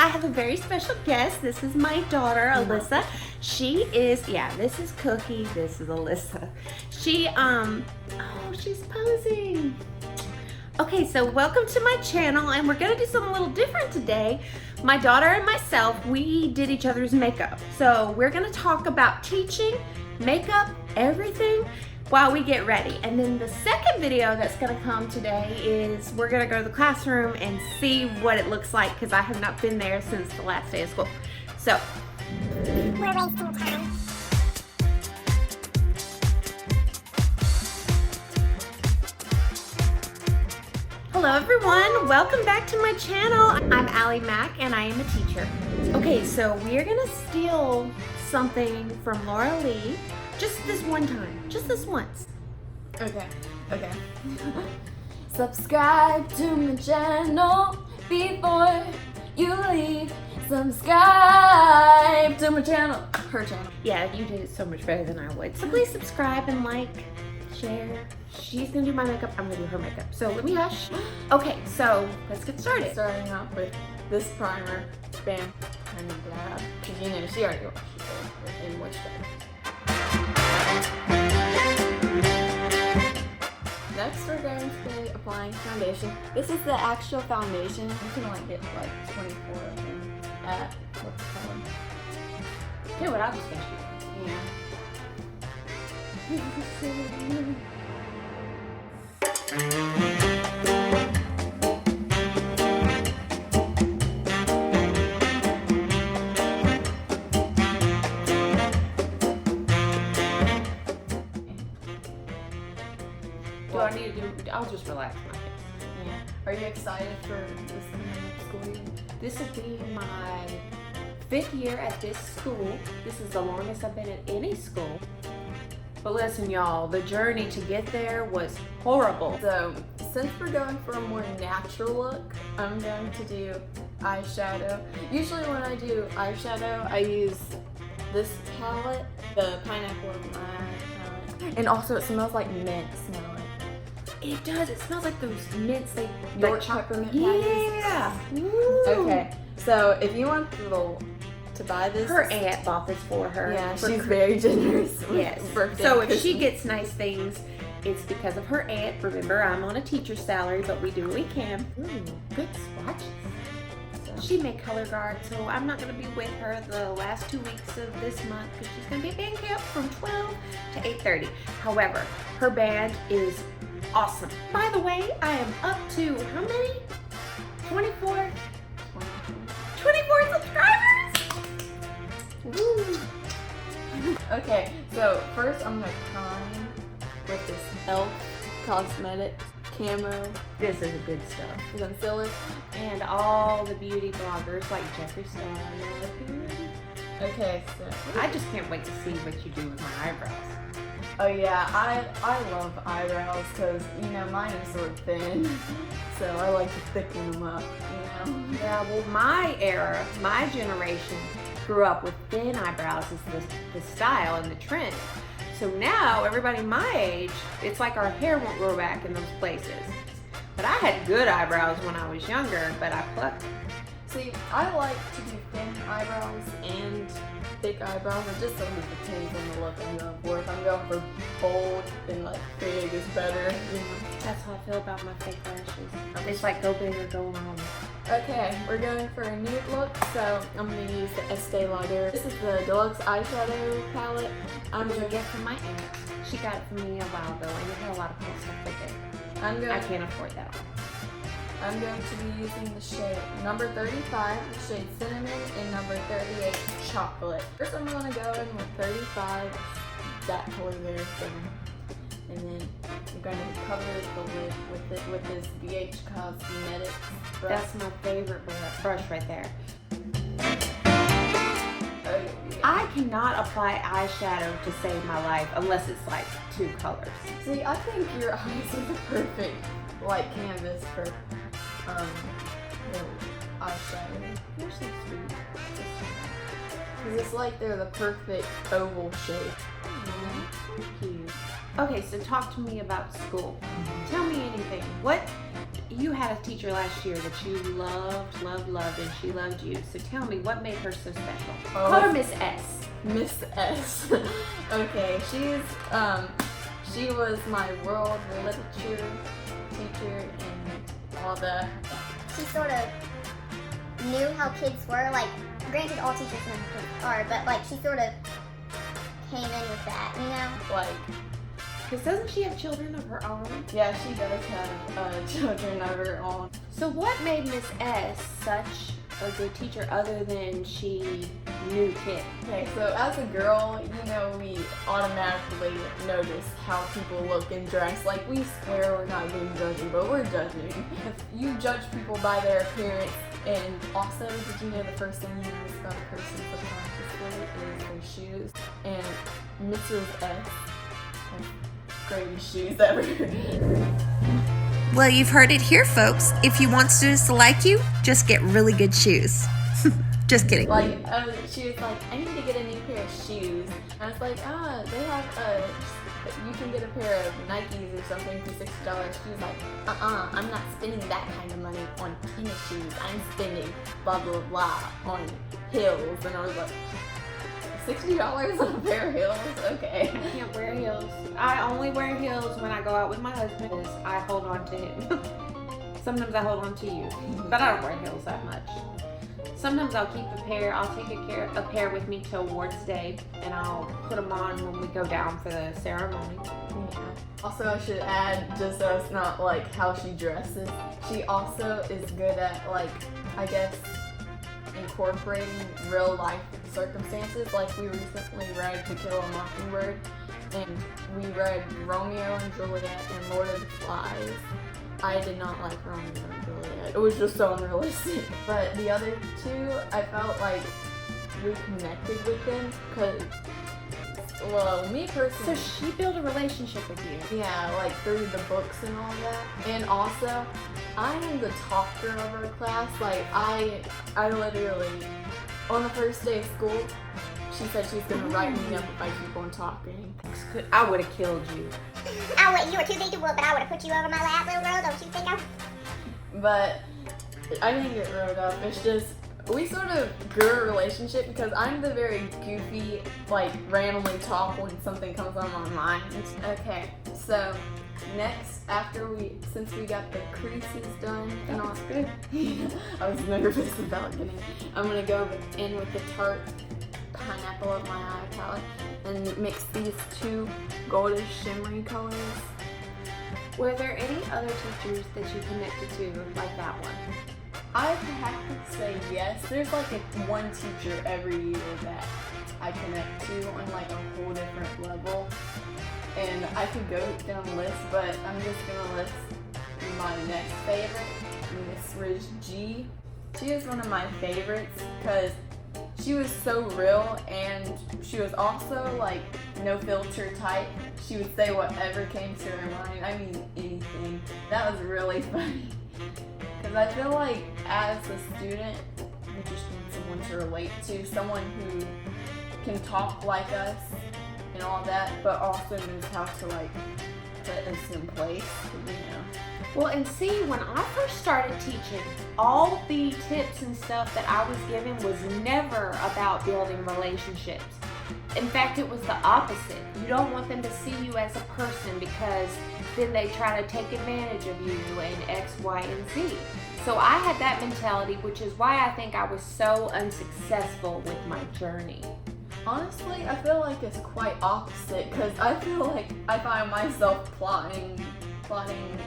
have a very special guest. This is my daughter, Alyssa. She is, this is Cookie, this is Alyssa. She's posing. Okay, so welcome to my channel, and we're gonna do something a little different today. My daughter and myself, we did each other's makeup. So we're gonna talk about teaching, makeup, everything while we get ready. And then the second video that's gonna come today is we're gonna go to the classroom and see what it looks like, because I have not been there since the last day of school. So, we're wasting time. hello everyone, welcome back to my channel. I'm Allie Mack and I am a teacher. Okay, so we're gonna steal something from Laura Lee, just this one time, just this once. Okay. Subscribe to my channel before you leave. Subscribe to my channel. Her channel. Yeah, you did it so much better than I would. So please subscribe and like, share. She's gonna do my makeup, I'm gonna do her makeup. So let me hush. Okay, so let's get started. Starting off with this primer. Bam. And that. Because you know, she already washed it in moisturizer. Next, we're going to be applying foundation. This is the actual foundation. You can only get like 24 of them at what's it called? Do what I was gonna Yeah. do. I need to do, I'll just relax my face. Yeah. Are you excited for this school year? This will be my 5th year at this school. This is the longest I've been at any school. But listen, y'all, the journey to get there was horrible. So, since we're going for a more natural look, I'm going to do eyeshadow. Usually when I do eyeshadow, I use this palette, the Pineapple and Lime palette. And also it smells like mint smell. It does. It smells like those mints they York peppermint patties. Yeah. Ooh. Okay, so if you want to buy this, Her aunt bought this for her. yeah, for she's very generous. with Yes. birthday So if she Christmas. gets nice things, it's because of her aunt. Remember, I'm on a teacher's salary, but we do what we can. Ooh, good swatches. So, She made color guard, so I'm not going to be with her the last 2 weeks of this month because she's going to be at band camp from 12 to 8:30. However, her band is awesome. By the way, I am up to how many? 24 subscribers! Woo! okay, so first I'm gonna prime with this e.l.f. Cosmetics Camo This is good stuff. concealer. And all the beauty bloggers like Jeffree Star. Okay, so I just can't wait to see what you do with my eyebrows. oh yeah, I love eyebrows because you know mine are sort of thin, so I like to thicken them up. You know. Yeah, well, my era, my generation grew up with thin eyebrows as the style and the trend. So now everybody my age, it's like our hair won't grow back in those places. But I had good eyebrows when I was younger, but I plucked them. See, I like to do thin eyebrows and thick eyebrows. It just sort of depends on the look I'm going for. If I'm going for bold, then like big is better. You know. That's how I feel about my fake lashes. It's like go big or go home. Okay, we're going for a nude look, so I'm going to use the Estee Lauder. This is the Deluxe Eyeshadow Palette. I'm gonna get from my aunt. She got it from me a while ago, and it had a lot of cool stuff with it. I can't afford that one. I'm going to be using the shade number 35, the shade Cinnamon, and number 38, Chocolate. First I'm going to go in with 35, that color there, and then I'm going to cover the lid with this BH Cosmetics brush. That's my favorite brush right there. Oh, yeah. I cannot apply eyeshadow to save my life unless it's like 2 colors. See, I think your eyes are the perfect light canvas for eyeshadow. You're so sweet. Because it's like they're the perfect oval shape. Thank you. Okay, so talk to me about school. Tell me anything. What you had a teacher last year that you loved, and she loved you. So tell me, what made her so special? Call her Miss S. Miss S. Okay, she was my world literature teacher and all that. She sort of knew how kids were. Like, granted, all teachers know how kids are, but like she sort of came in with that, you know? Like, Because doesn't she have children of her own? yeah, she does have children of her own. So what made Miss S such a good teacher other than she knew kids? Okay, so as a girl, you know, we automatically notice how people look and dress. Like, we swear we're not being judging, but we're judging. If you judge people by their appearance, and also, did you know the first thing you notice about a person subconsciously is their shoes? And Mrs. S has greatest shoes ever. Well, you've heard it here, folks. If you want students to like you, just get really good shoes. Just kidding. Like, she was like, I need to get a new pair of shoes. And I was like, they have you can get a pair of Nikes or something for $60. She was like, I'm not spending that kind of money on tennis shoes. I'm spending blah, blah, blah on heels. And I was like, $60 on a pair of heels? Okay. I can't wear heels. I only wear heels when I go out with my husband. I hold on to him. Sometimes I hold on to you, but I don't wear heels that much. Sometimes I'll keep a pair. I'll take a pair with me to awards day, and I'll put them on when we go down for the ceremony. Yeah. Also, I should add, just so it's not like how she dresses, she also is good at, like, I guess, incorporating real life circumstances. Like, we recently read To Kill a Mockingbird, and we read Romeo and Juliet and Lord of the Flies. I did not like Romeo and Juliet. It was just so unrealistic. But the other two, I felt like we connected with them because, well, me personally. So she built a relationship with you. Yeah, like through the books and all that. And also, I am the talker of our class. Like, I literally, on the first day of school, she said she was going to write me up if I keep on talking. I would have killed you. Oh, wait, you were too big to whoop, but I would have put you over my lap, little girl. Don't you think I... But I didn't get wrote up. It's just, we sort of grew a relationship because I'm the very goofy, like, randomly talk when something comes on my mind. Okay, so next, since we got the creases done and all, good. I was nervous about getting it. I'm gonna go in with the Tarte Pineapple of my eye palette and mix these two goldish shimmery colors. Were there any other teachers that you connected to like that one? I have to say yes. There's like one teacher every year that I connect to on like a whole different level. And I could go down the list, but I'm just gonna list my next favorite, Miss Riz G. She is one of my favorites because she was so real, and she was also like no filter type. She would say whatever came to her mind. I mean, anything. That was really funny. Because I feel like as a student, we just need someone to relate to, someone who can talk like us and all that, but also knows how to like put us in place, you know. Well, and see, when I first started teaching, all the tips and stuff that I was given was never about building relationships. In fact, it was the opposite. You don't want them to see you as a person because then they try to take advantage of you and X, Y, and Z. So I had that mentality, which is why I think I was so unsuccessful with my journey. Honestly, I feel like it's quite opposite because I feel like I find myself plotting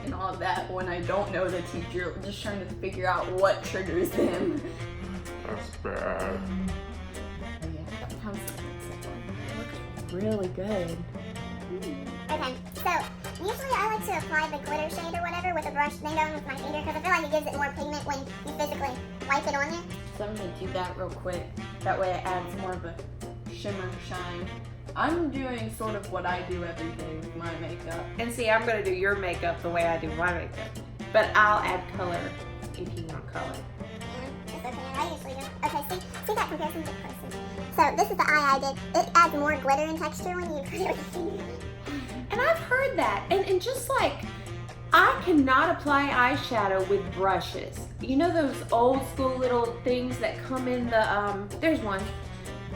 and all that when I don't know the teacher, just trying to figure out what triggers them. That's bad. Oh, yeah, that sounds it looks really good. Okay, so usually I like to apply the glitter shade or whatever with a brush, then go in with my finger, because I feel like it gives it more pigment when you physically wipe it on there. So I'm gonna do that real quick. That way it adds more of a shimmer shine. I'm doing sort of what I do every day with my makeup. And see, I'm going to do your makeup the way I do my makeup. But I'll add color if you want color. Yeah, that's okay. I usually do. Okay, see that comparison to person. So this is the eye I did. It adds more glitter and texture when you put it with your finger. And I've heard that. And just like, I cannot apply eyeshadow with brushes. You know those old school little things that come in the, there's one.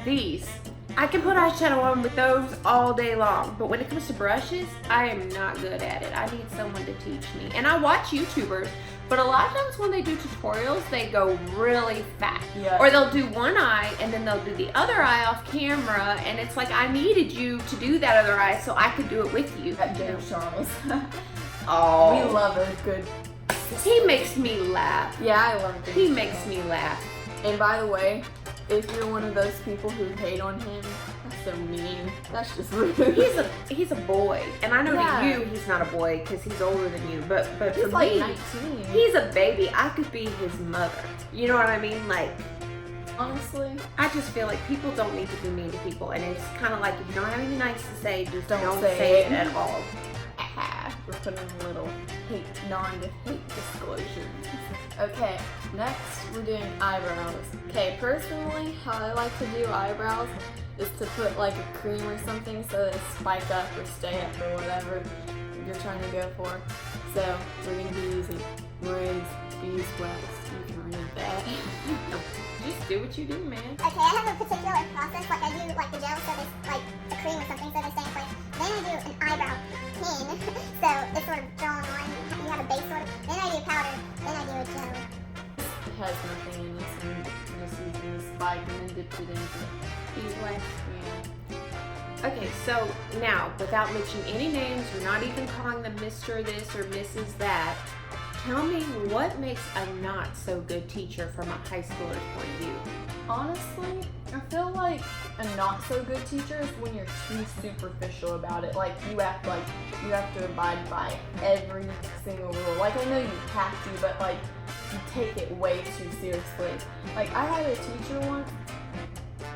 These. I can put eyeshadow on with those all day long, but when it comes to brushes, I am not good at it. I need someone to teach me. And I watch YouTubers, but a lot of times when they do tutorials, they go really fast. Yeah. Or they'll do one eye and then they'll do the other eye off camera, and it's like I needed you to do that other eye so I could do it with you. At Dave Charles. Oh. We love a good. He makes me laugh. Yeah, I love Dave He Charles. makes me laugh. And by the way, if you're one of those people who hate on him, that's so mean. That's just rude. He's a boy, and I know Yeah. to you he's not a boy because he's older than you. But for He's like me, 19. he's a baby. I could be his mother. You know what I mean? Like, Honestly, I just feel like people don't need to be mean to people, and it's kind of like if you don't have anything nice to say, just don't say it at all. we're putting a little non-hate disclosure. Okay, next we're doing eyebrows. Okay, personally, how I like to do eyebrows is to put like a cream or something so they spike up or stay up or whatever you're trying to go for. So we're gonna be using Marie's beeswax. You can read that. Just do what you do, man. Okay, I have a particular process. Like I do like the gel, so there's like a cream or something, so they stay in place. Then I do an eyebrow pin, so it's sort of drawn on. You have a base sort of. Then I do powder. Then I do a gel. It has nothing in this, and I'm just using the spike and then dipped it into Beeswax. yeah. Okay, so now, without mentioning any names, we're not even calling them Mr. This or Mrs. That. Tell me what makes a not so good teacher from a high schooler's point of view. Honestly, I feel like a not so good teacher is when you're too superficial about it. Like you act like you have to abide by every single rule. Like I know you have to, but like you take it way too seriously. Like I had a teacher once,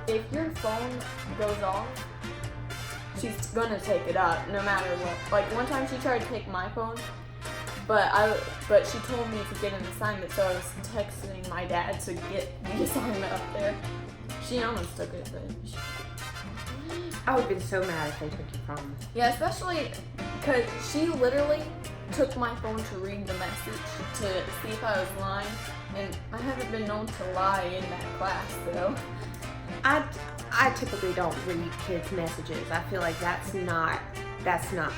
if your phone goes off, she's gonna take it up no matter what. Like one time she tried to take my phone, but she told me to get an assignment, so I was texting my dad to get the assignment up there. She almost took it, but I would have been so mad if they took your phone. yeah, especially because she literally took my phone to read the message to see if I was lying, and I haven't been known to lie in that class, though. I typically don't read kids' messages. I feel like that's not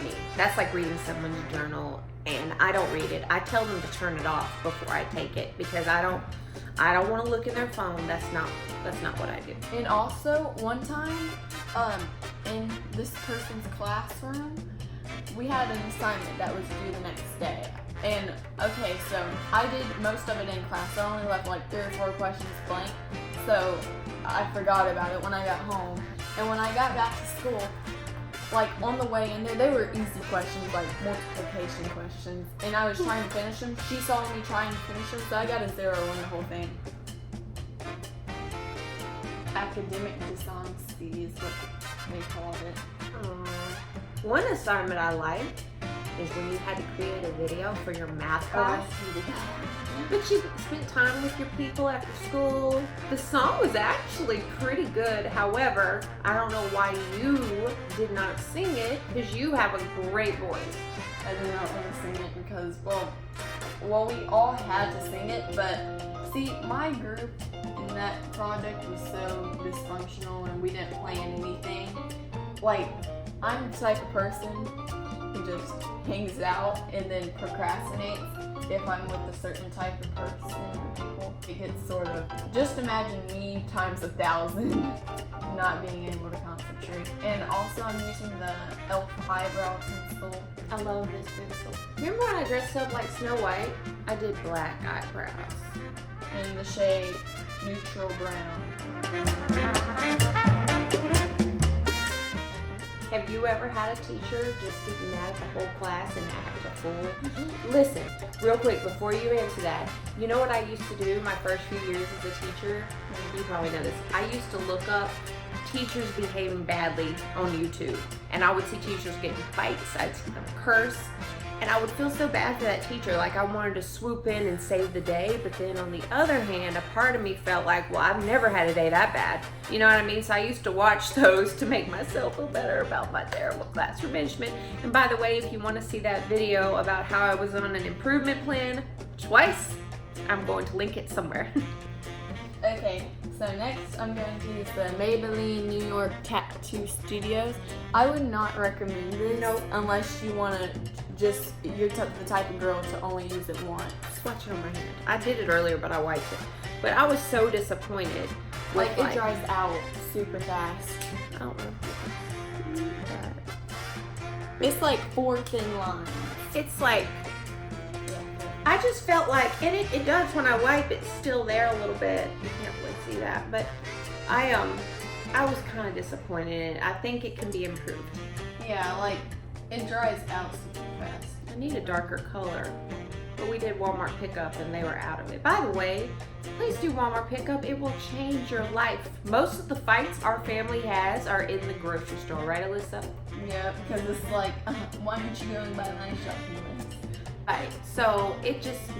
me. That's like reading someone's journal, and I don't read it. I tell them to turn it off before I take it because I don't want to look in their phone. That's not what I do. And also, one time, in this person's classroom, we had an assignment that was due the next day. And, okay, so I did most of it in class. I only left like 3 or 4 questions blank. So I forgot about it when I got home. And when I got back to school, like on the way in there, they were easy questions, like multiplication questions. And I was trying to finish them. She saw me trying to finish them, so I got a 0 on the whole thing. Academic dishonesty is what they called it. One assignment I liked is when you had to create a video for your math class. But you spent time with your people after school. The song was actually pretty good. However, I don't know why you did not sing it because you have a great voice. I did not want to sing it because, well, we all had to sing it, but see, my group in that project was so dysfunctional and we didn't plan anything. Like, I'm the type of person who just hangs out and then procrastinates if I'm with a certain type of person or people. It gets sort of, just imagine me times 1,000 not being able to concentrate. And also I'm using the e.l.f. eyebrow pencil. I love this pencil. Remember when I dressed up like Snow White? I did black eyebrows. In the shade neutral brown. Have you ever had a teacher just get mad at the whole class and act a fool? Listen, real quick, before you answer that, you know what I used to do my first few years as a teacher? You probably know this. I used to look up teachers behaving badly on YouTube, and I would see teachers getting fights. I'd see them curse, And I would feel so bad for that teacher. Like I wanted to swoop in and save the day. But then on the other hand, a part of me felt like, well, I've never had a day that bad. You know what I mean? So I used to watch those to make myself feel better about my terrible classroom management. And by the way, if you want to see that video about how I was on an improvement plan twice, I'm going to link it somewhere. Okay, so next I'm going to use the Maybelline New York Tattoo Studios. I would not recommend this unless you want to you're the type of girl to only use it once. Swatch it on my hand. I did it earlier, but I wiped it. But I was so disappointed. With Like it dries out super fast. I don't know if you can see that. It's like 4 thin lines. It's like, I just felt like, and it does when I wipe, it's still there a little bit. You can't really see that, but I was kind of disappointed in it. I think it can be improved. Yeah, like it dries out super fast. I need a darker color, but we did Walmart pickup and they were out of it. By the way, please do Walmart pickup. It will change your life. Most of the fights our family has are in the grocery store, right, Alyssa? Yeah, because it's like, why aren't you going by my shopping list? Right, so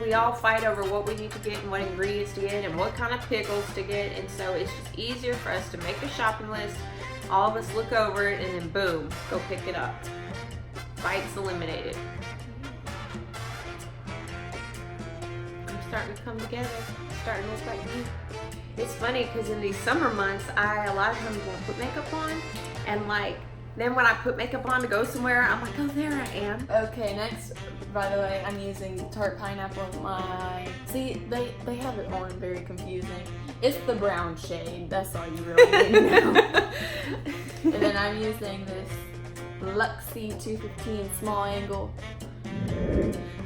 we all fight over what we need to get and what ingredients to get and what kind of pickles to get, and so it's just easier for us to make a shopping list, all of us look over it, and then boom, go pick it up. Fights eliminated. I'm starting to come together, starting to look like me. It's funny because in these summer months, I a lot of times won't put makeup on, and like, then when I put makeup on to go somewhere, I'm like, oh, there I am. Okay, next, by the way, I'm using Tarte Pineapple. See, they have it on very confusing. It's the brown shade. That's all you really need to know. And then I'm using this Luxie 215 small angle.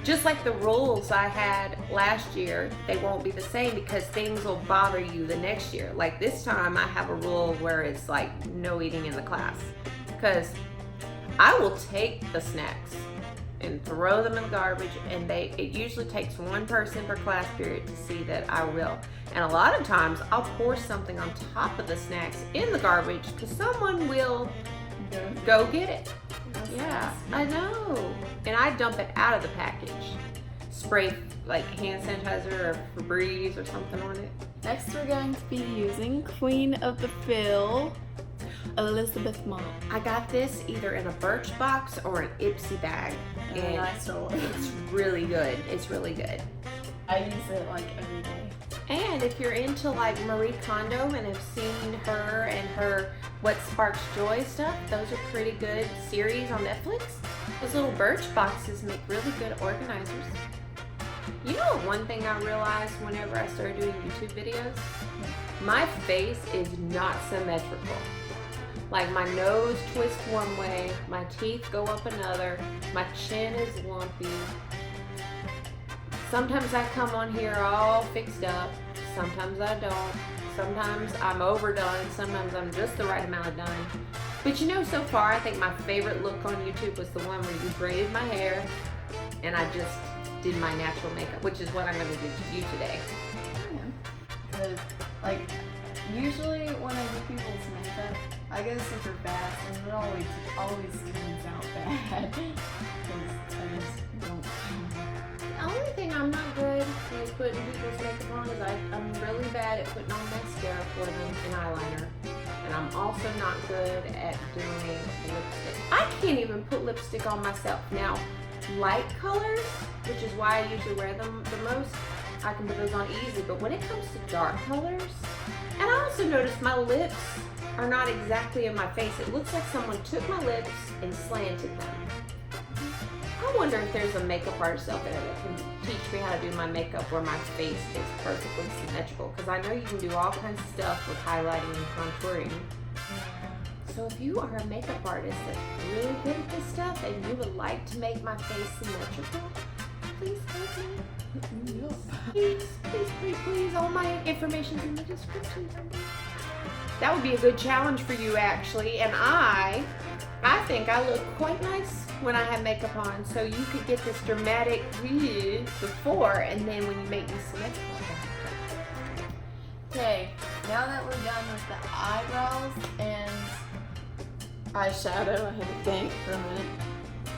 Just like the rules I had last year, they won't be the same because things will bother you the next year. Like this time, I have a rule where it's like no eating in the class. Because I will take the snacks and throw them in the garbage, and it usually takes one person per class period to see that I will. And a lot of times I'll pour something on top of the snacks in the garbage because someone will go get it. Yeah, I know. And I dump it out of the package. Spray like hand sanitizer or Febreze or something on it. Next, we're going to be using Queen of the Fill, Elizabeth Mott. I got this either in a Birchbox or an Ipsy bag. And I stole it. it's really good. It's really good. I use it like every day. And if you're into like Marie Kondo and have seen her and her What Sparks Joy stuff, those are pretty good series on Netflix. Those little Birchboxes make really good organizers. You know one thing I realized whenever I started doing YouTube videos? My face is not symmetrical. Like my nose twists one way, my teeth go up another, my chin is lumpy. Sometimes I come on here all fixed up, sometimes I don't. Sometimes I'm overdone, sometimes I'm just the right amount of done. But you know, so far I think my favorite look on YouTube was the one where you braided my hair and I just did my natural makeup, which is what I'm going to do to you today. Because, like, usually when I do people's makeup, I go super fast and it always turns out bad. Because I just don't. The only thing I'm not good with putting people's makeup on is I'm really bad at putting on mascara for them and eyeliner. And I'm also not good at doing lipstick. I can't even put lipstick on myself. Now, light colors, which is why I usually wear them the most, I can put those on easy. But when it comes to dark colors, and I also noticed my lips are not exactly in my face. It looks like someone took my lips and slanted them. I wonder if there's a makeup artist out there that can teach me how to do my makeup where my face is perfectly symmetrical. Because I know you can do all kinds of stuff with highlighting and contouring. So if you are a makeup artist that's really good at this stuff and you would like to make my face symmetrical, please help me. Please, please, please, please. All my information's in the description. That would be a good challenge for you, actually. And I think I look quite nice when I have makeup on. So you could get this dramatic before, and then when you make me symmetrical. Okay, now that we're done with the eyebrows and eyeshadow, I had to think for a minute.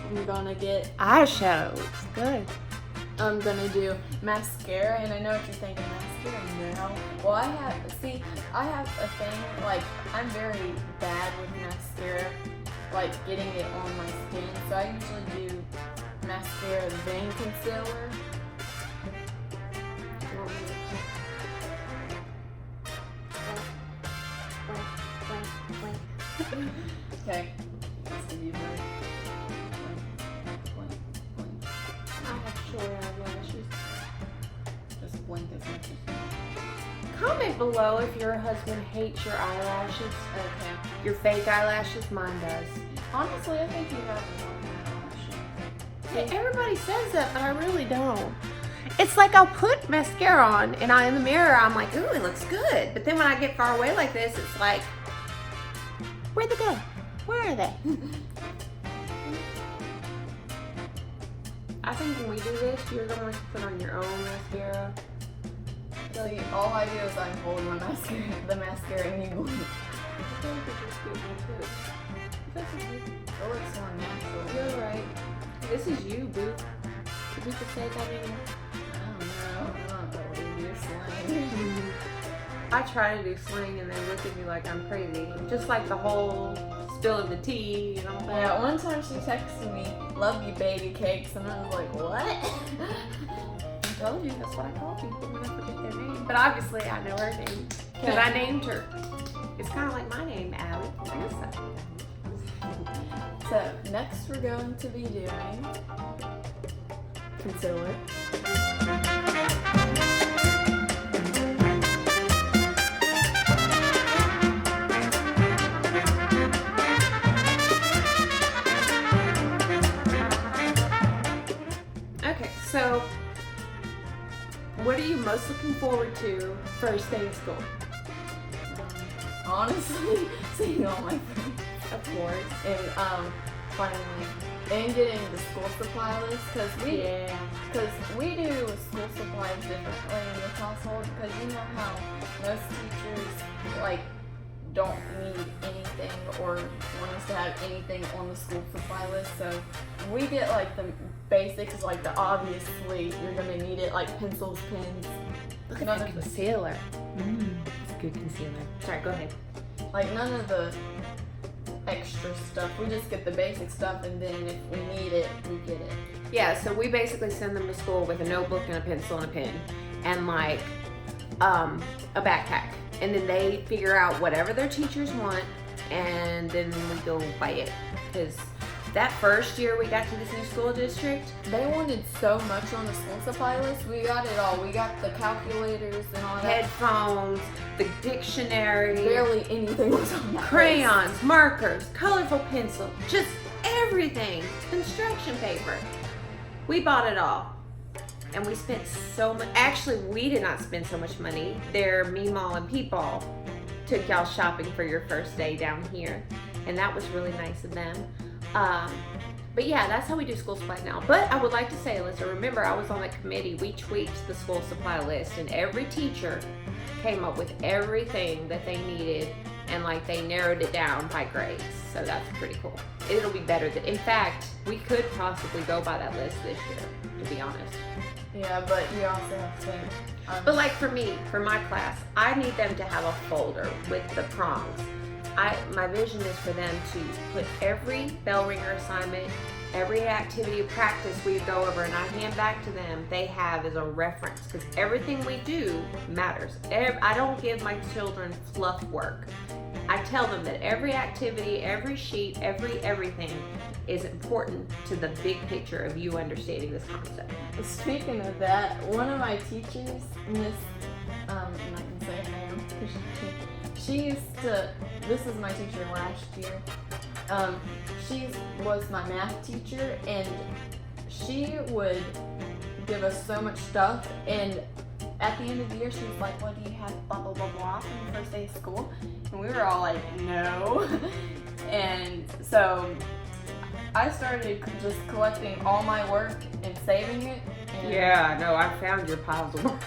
I'm gonna get eyeshadows. Good. I'm gonna do mascara, and I know what you're thinking, mascara, no. Well, I have a thing, like, I'm very bad with mascara, like, getting it on my skin, so I usually do mascara then concealer. Okay, let's do you first. I have short eyelashes. Just blink as much as you Comment below if your husband hates your eyelashes. Okay. Your fake eyelashes, mine does. Honestly, I think you have a long eyelash. Everybody says that, but I really don't. It's like I'll put mascara on and in the mirror I'm like, ooh, it looks good. But then when I get far away like this, it's like, where'd they go? Where are they? I think when we do this, you're going to put on your own mascara. So all I do is I hold my mascara, the mascara, and you blink. I feel like it just gives me tips. That's okay. It looks more natural. You're right. This is you, boo. Did we just say that anymore? I don't really do slang. I try to do slang and they look at me like I'm crazy. Just like the whole spilling the tea and all that. Yeah, one time she texted me, "Love you, baby cakes," and I was like, "What?" I told you, that's what I call people when I forget their name. But obviously I know her name because I named her. It's kind of like my name, Allie. I guess So next we're going to be doing concealer. Okay, so what are you most looking forward to first day of school? Honestly, seeing all my friends. Of course. And finally, and getting the school supply list because we do school supplies differently in this household because you know how most teachers like don't need anything or want us to have anything on the school supply list, so we get like the basics, like the obviously you're gonna need it, like pencils, pens. Look at None that of the concealer. It's good concealer. Sorry, go ahead. like none of the extra stuff. We just get the basic stuff, and then if we need it, we get it. Yeah, so we basically send them to school with a notebook and a pencil and a pen and like a backpack. And then they figure out whatever their teachers want and then we go buy it. Because that first year we got to this new school district, They wanted so much on the school supply list. We got it all. We got the calculators and all that. headphones, the dictionary, Barely anything was on that crayons, markers, colorful pencils, just everything, construction paper. We bought it all. And we spent so much. Actually, we did not spend so much money. Their Meemaw and Peepaw took y'all shopping for your first day down here, and that was really nice of them. But yeah, that's how we do school supply now. But I would like to say, Alyssa, remember I was on the committee. We tweaked the school supply list, and every teacher came up with everything that they needed, and like they narrowed it down by grades. So that's pretty cool. It'll be better. In fact, we could possibly go by that list this year, to be honest. Yeah, but you also have to. But like for me, for my class, I need them to have a folder with the prongs. My vision is for them to put every bell ringer assignment, every activity of practice we go over, and I hand back to them, they have as a reference, because everything we do matters. I don't give my children fluff work. I tell them that every activity, every sheet, everything is important to the big picture of you understanding this concept. Speaking of that, one of my teachers, Miss, I'm not gonna say her name, she used to. This is my teacher last year. She was my math teacher, and she would give us so much stuff. And at the end of the year, she was like, "Well, do you have blah blah blah blah from the first day of school?" And we were all like, "No." And so I started just collecting all my work and saving it. And Yeah, no, I found your piles of work.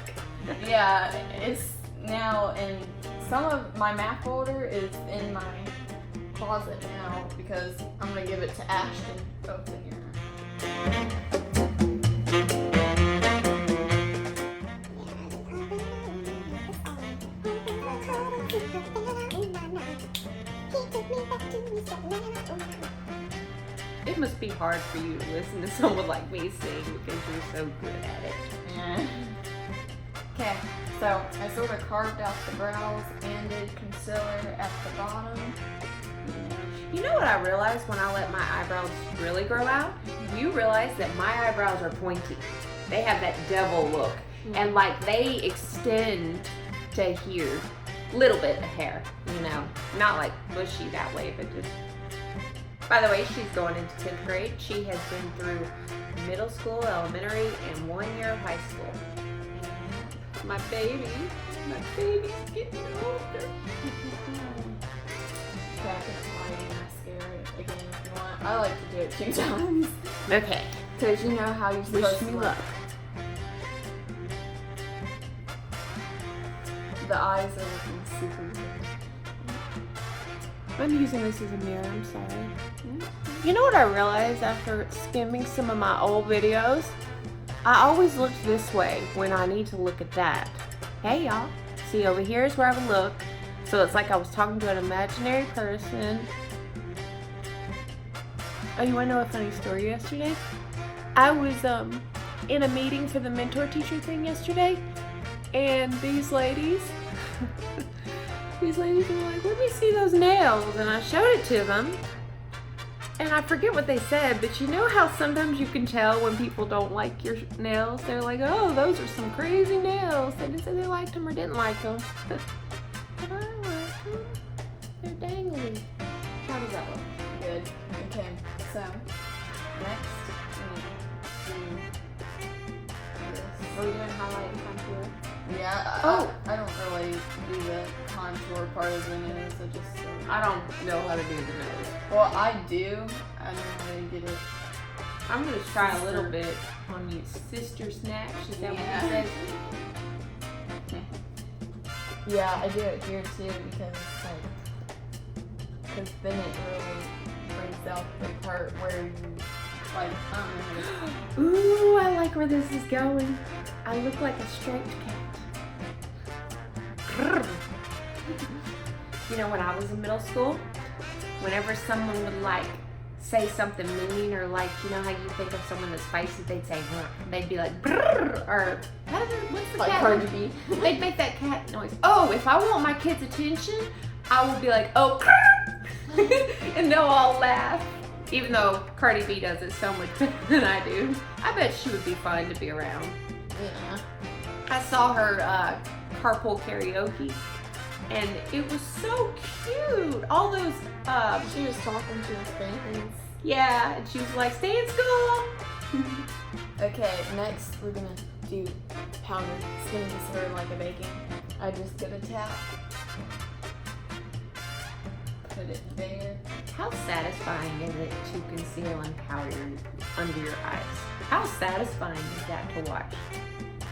yeah, it's now in some of my math folder is in my closet now because I'm gonna give it to Ashton. Open your It must be hard for you to listen to someone like me sing because you're so good at it. Yeah. Okay, so I sort of carved out the brows and did concealer at the bottom. You know what I realized when I let my eyebrows really grow out? You realize that my eyebrows are pointy. They have that devil look. And like they extend to here. Little bit of hair, you know. Not like bushy that way, but just. By the way, she's going into 10th grade. She has been through middle school, elementary, and 1 year of high school. My baby's getting older. Okay, I can apply mascara again if you want. I like to do it 2 times. Okay. Because you know how you're supposed Wish to me look. luck. The eyes are looking super good. I'm using this as a mirror, I'm sorry. You know what I realized after skimming some of my old videos? I always look this way when I need to look at that. Hey y'all, see over here is where I would look. So it's like I was talking to an imaginary person. Oh, you wanna know a funny story yesterday? I was in a meeting for the mentor teacher thing yesterday, and these ladies were like, let me see those nails, and I showed it to them. And I forget what they said, but you know how sometimes you can tell when people don't like your nails? They're like, oh, those are some crazy nails. They didn't say they liked them or didn't like them. But I like them. They're dangly. How does that look? Good. Okay, so next we need to do this. Are we doing highlight and contour? Yeah, I don't really do the contour part of the nose. I just I don't know how to do the nose. well, I do. I don't really get it. I'm gonna try a little bit on you, Sister Snatch. Is that what you said? Yeah, I do it here too because then it really brings out the part where you like Ooh, I like where this is going. I look like a striped cat. You know, when I was in middle school, whenever someone would like say something mean or like, you know how you think of someone that's spicy, they'd say, they'd be like, brrr, or what's the like cat? Cardi B. They'd make that cat noise. Oh, if I want my kids' attention, I will be like, oh, and they'll all laugh. Even though Cardi B does it so much better than I do. I bet she would be fun to be around. Yeah. I saw her carpool karaoke, and it was so cute. All those, She was talking to her fans. yeah, and she was like, stay in school. Okay, next we're gonna do powder. It's gonna be sort of like a baking. I just get a tap. Put it there. How satisfying is it to conceal and powder under your eyes? How satisfying is that to watch?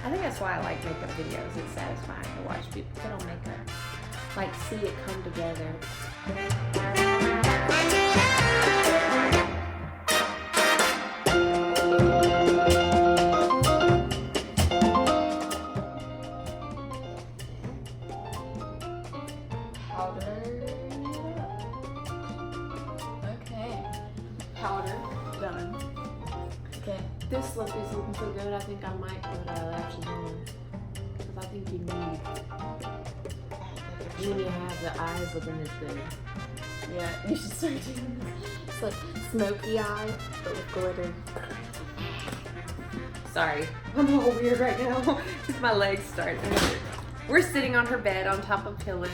I think that's why I like makeup videos. It's satisfying to watch people put on makeup. Like, see it come together. Powder. Okay. Powder done. Okay. This look is looking so good, I think I might put eyelashes on. Because I think you need to have the eyes looking this good. Yeah, you should start doing this. It's like smoky eye, but with glitter. Sorry, I'm all weird right now. Because my legs starting to hurt. We're sitting on her bed on top of pillows.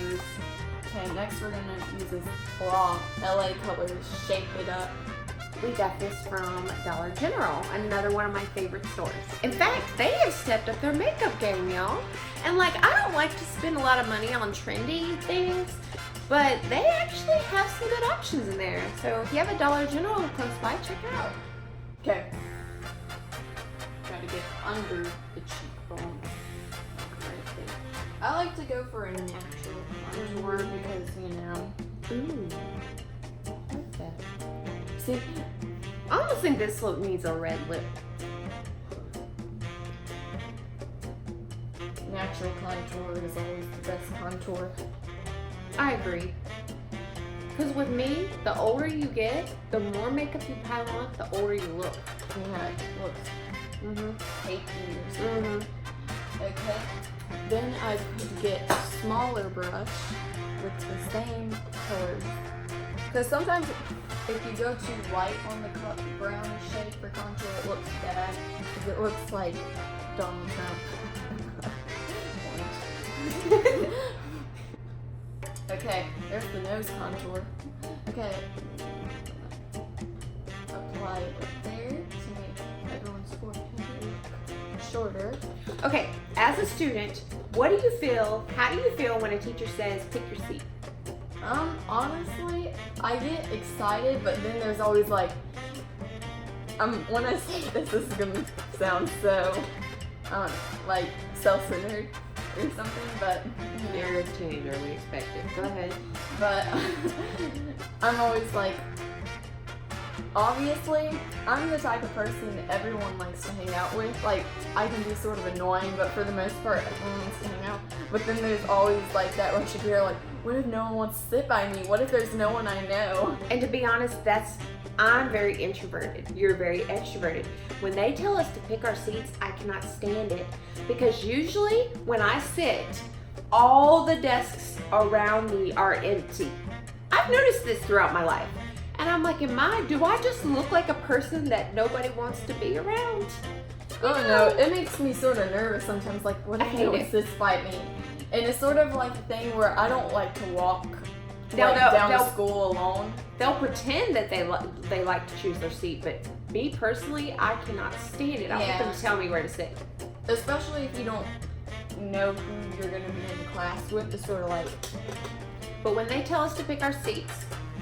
Okay, next we're gonna use this Law LA Colors Shape It Up. We got this from Dollar General, another one of my favorite stores. In fact, they have stepped up their makeup game, y'all. And like, I don't like to spend a lot of money on trendy things, but they actually have some good options in there. So if you have a Dollar General close by, check it out. Okay. Gotta get under the cheekbone. Right there. I like to go for a natural contour because, you know. Ooh, I like that. See, I almost still think this look needs a red lip. Natural contour is always the best contour. I agree. Because with me, the older you get, the more makeup you pile on, the older you look. Yeah, it looks 8 years. Mm-hmm. Okay. Then I could get a smaller brush with the same colors. Because sometimes if you go too white on the brownish shade for contour, it looks bad. Because it looks like Donald Trump. Okay, there's the nose contour. Okay. Apply it right there to make everyone's forehead look shorter. Okay, as a student, what do you feel, how do you feel when a teacher says pick your seat? Honestly, I get excited, but then there's always like, when I say this is gonna sound so, like self-centered or something, but You're a teenager, we expect it. Go ahead. but I'm always like, obviously, I'm the type of person that everyone likes to hang out with. Like, I can be sort of annoying, but for the most part, everyone wants to hang out. But then there's always like that rush of fear, like, what if no one wants to sit by me? What if there's no one I know? And to be honest, I'm very introverted. You're very extroverted. When they tell us to pick our seats, I cannot stand it. Because usually when I sit, all the desks around me are empty. I've noticed this throughout my life. And I'm like, do I just look like a person that nobody wants to be around? Oh no, it makes me sort of nervous sometimes. Like, what I if hate no one it. sits by me? And it's sort of like a thing where I don't like to walk They'll- down they'll- to school alone. They'll pretend that they like to choose their seat, but me personally, I cannot stand it. I want them to tell me where to sit. Especially if you don't know who you're going to be in class with. It's sort of like, But when they tell us to pick our seats,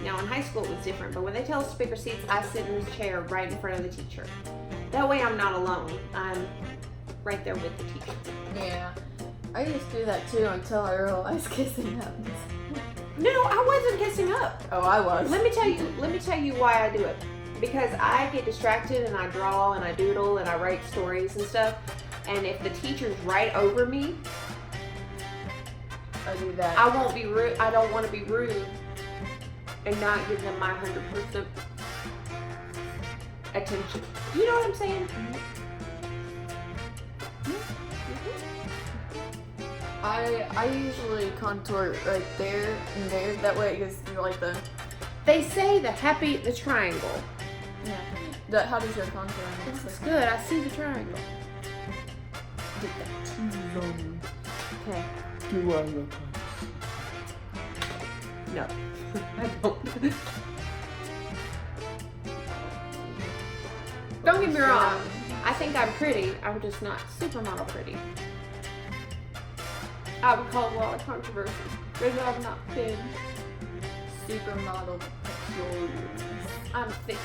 now in high school it was different, but when they tell us to pick our seats, I sit in the chair right in front of the teacher. That way I'm not alone. I'm right there with the teacher. yeah. I used to do that too until I realized kissing happens. No, I wasn't kissing up. Oh, I was. Let me tell you why I do it. Because I get distracted and I draw and I doodle and I write stories and stuff. And if the teacher's right over me, I do that. I won't be rude. I don't want to be rude and not give them my 100% attention. You know what I'm saying? I usually contour right there and there. That way it gives you like the, They say the triangle. yeah. How does your contour This look? is good. I see the triangle. Get that. T-zone. Okay. Do I look No, I don't. Don't get me wrong. I think I'm pretty. I'm just not supermodel pretty. I would cause a lot of controversy because I'm not thin. Supermodel peculiar. I'm thick,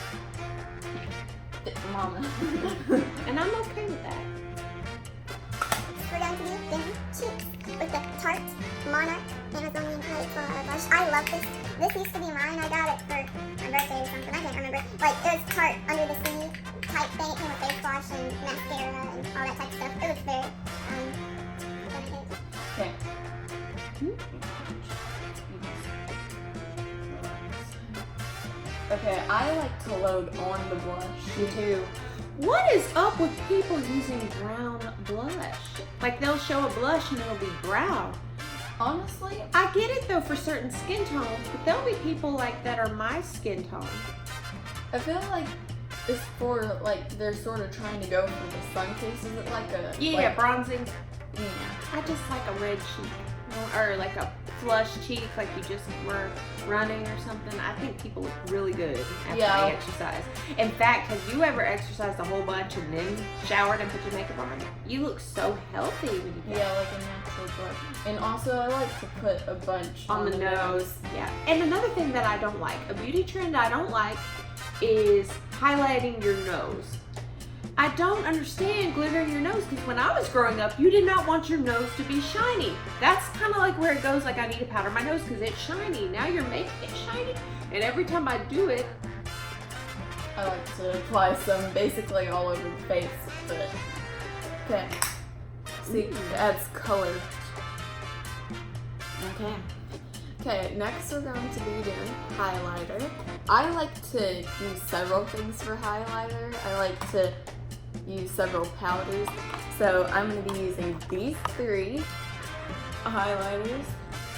Mama. and I'm okay with that. We're going to be thin cheeks with the Tarte Monarch Amazonian Clay for blush. I love this. This used to be mine. I got it for my birthday or something. I can't remember. Like, it was Tarte under the sea type thing. It came with face wash and mascara and all that type of stuff. It was very, Okay. Okay, I like to load on the blush. Me too. What is up with people using brown blush? Like they'll show a blush and it'll be brown. Honestly, I get it though for certain skin tones, but there'll be people like that are my skin tone. I feel like it's for like they're sort of trying to go for the sun case. Is it like a Yeah, bronzing. yeah. I just like a red cheek, or like a flush cheek, like you just were running or something. I think people look really good after Yeah. they exercise. In fact, have you ever exercised a whole bunch and then showered and put your makeup on? You look so healthy when you do that. Yeah, like a natural blush. And also, I like to put a bunch On the nose. Yeah. And another thing that I don't like, a beauty trend I don't like, is highlighting your nose. I don't understand glittering your nose because when I was growing up, you did not want your nose to be shiny. That's kind of like where it goes, like I need to powder my nose because it's shiny. Now you're making it shiny, and every time I do it, I like to apply some basically all over the face, but okay. See, it adds color. Okay. Okay, next we're going to be doing highlighter. I like to use several things for highlighter. I like to use several powders. So I'm going to be using these 3 highlighters.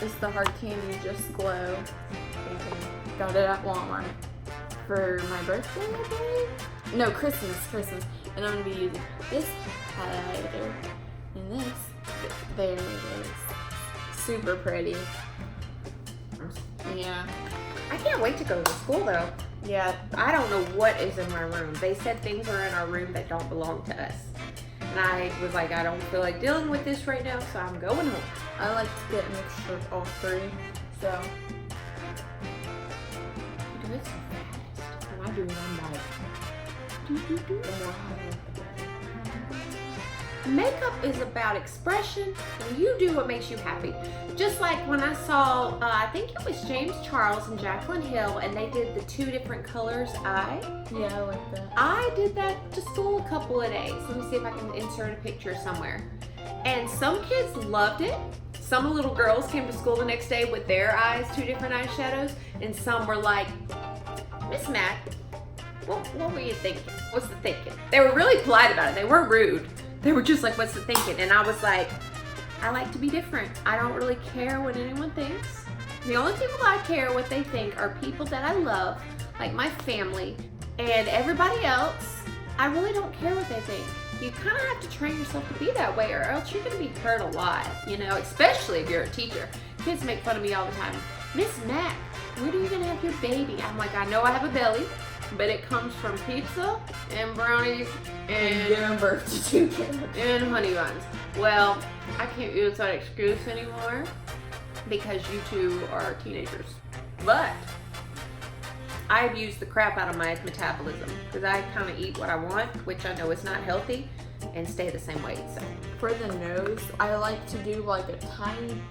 It's the Hard Candy Just Glow. Got it at Walmart for my birthday, I believe. No, Christmas. And I'm going to be using this highlighter and this. There it is. Super pretty. Yeah. I can't wait to go to school though. Yeah. I don't know what is in my room. They said things are in our room that don't belong to us. And I was like, I don't feel like dealing with this right now, so I'm going home. I like to get a mixture of all 3. So You do it so fast. When I do it, I'm like, the more highlight, the better. makeup is about expression, and you do what makes you happy. Just like when I saw, I think it was James Charles and Jaclyn Hill, and they did the 2 different colors eye. Yeah, I like that. I did that to school a couple of days. Let me see if I can insert a picture somewhere. And some kids loved it. Some little girls came to school the next day with their eyes, 2 different eyeshadows, and some were like, Miss Mac, what were you thinking? What's the thinking? They were really polite about it. They weren't rude. They were just like, what's the thinking? And I was like, I like to be different. I don't really care what anyone thinks. The only people I care what they think are people that I love, like my family, and everybody else, I really don't care what they think. You kind of have to train yourself to be that way, or else you're going to be hurt a lot, you know, especially if you're a teacher. Kids make fun of me all the time. Miss Mac, when are you going to have your baby? I'm like, I know I have a belly, but it comes from pizza and brownies and giving birth to 2 kids. and honey buns. Well, I can't use that excuse anymore because you 2 are teenagers. But I've used the crap out of my metabolism because I kind of eat what I want, which I know is not healthy, and stay the same weight. So For the nose, I like to do like a tiny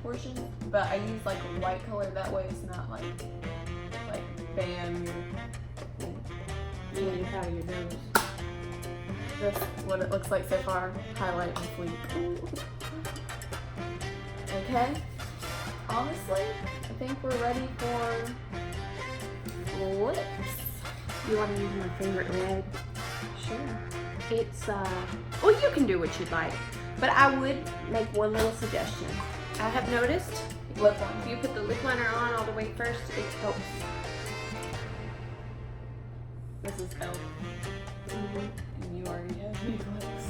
portion, but I use like a white color. That way it's not like bam. you need to powder your nose. That's what it looks like so far. Highlight and fleek. Okay. Honestly, I think we're ready for lips. You want to use my favorite red? Sure. It's well, you can do what you'd like, but I would make one little suggestion. I have noticed Lip if liner. you put the lip liner on all the way first, it helps. This is Elf. And you already have big lips.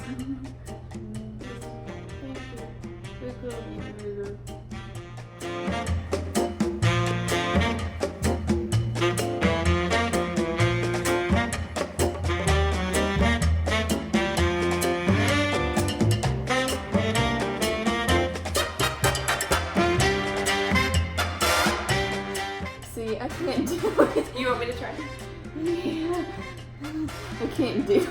See, I can't do it. You want me to try? Yeah. I can't do it.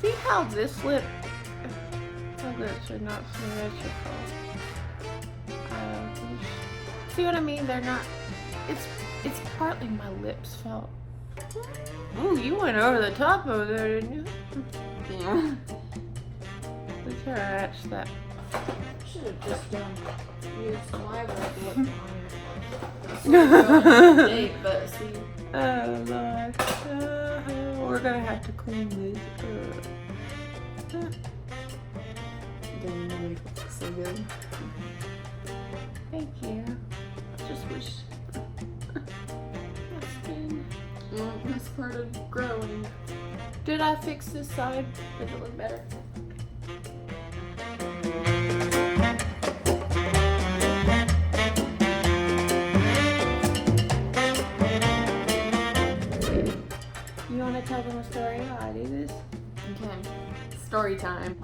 See how this lip, how lips are not symmetrical. See what I mean? They're not. It's partly my lips felt. Ooh, you went over the top of there, didn't you? Yeah. Let's scratch that. Should have just used some eyebrow lip liner. Date, but see. Oh Lord. We're gonna have to clean this up. Didn't make it look so good. Thank you. Just wish my skin. That's part of growing. Did I fix this side? Does it look better? You want to tell them a story how I do this? Okay. Story time.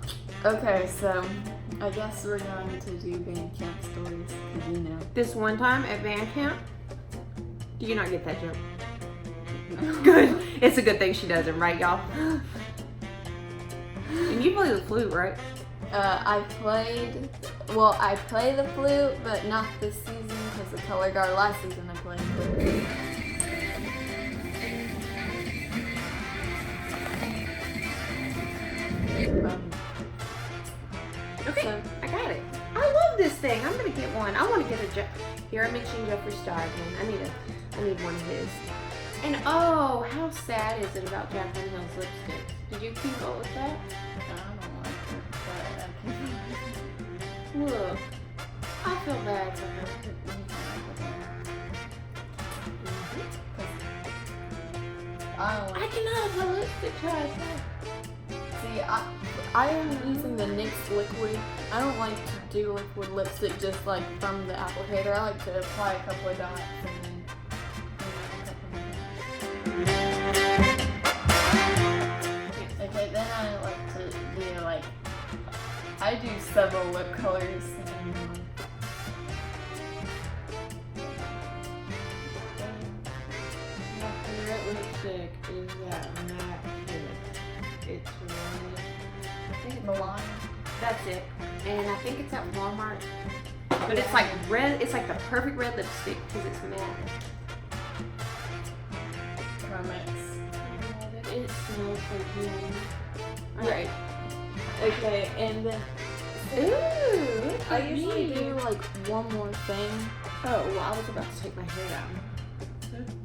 Okay, so I guess we're going to do band camp stories, because you know. This one time at band camp, do you not get that joke? Good. It's a good thing she doesn't, right, y'all? And you play the flute, right? I play the flute, but not this season, because the color guard last season I played flute. Okay, So- I got it. I love this thing. I'm gonna get one. I want to get a here. I mentioned Jeffree Star again. I need one of his. And oh, how sad is it about Jaclyn Hill's lipsticks? Did you keep up with that? I don't like her, but I Look, I feel bad for her. I don't I like. cannot have a lipstick twice. See, I am using the NYX liquid. I don't like to do liquid lipstick just like from the applicator. I like to apply a couple of dots and then. Okay, then I like to do like I do several lip colors. My favorite lipstick is that matte kid. It's really, I think Milan. that's it. And I think it's at Walmart. But it's like red, it's like the perfect red lipstick because it's matte. Carmex. It smells so good. Yeah. Alright. Okay, and then Ooh, I usually do like one more thing. Oh, well, I was about to take my hair down.